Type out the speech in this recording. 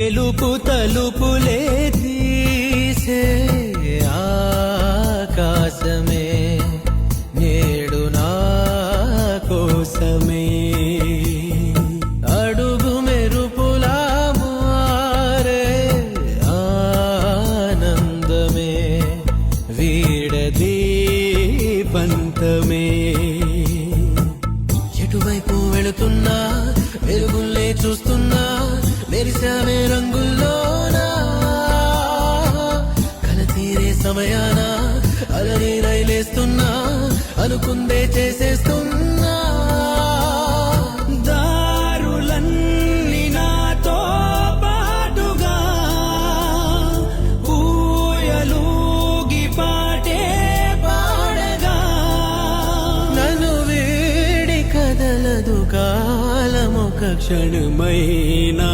తెలుపు తలుపులే తీసే ఆకాశమే నేడు నా కోసమే అడుగు మెరుపులా మారే ఆనందమే వీడది పంతమే ఎటువైపు వెళుతున్నా వెలుగుల్లే చూస్తున్నా మెరిసామే రంగుల్లోనా కల తీరే సమయాన అలరి రైలేస్తున్నా అనుకుందే చేసేస్తున్నా దారులన్నీ నాతో పాటుగా ఊయలూగి పాటే పాడగా నన్ను వీడి కదలదు కాలమొక క్షణమైనా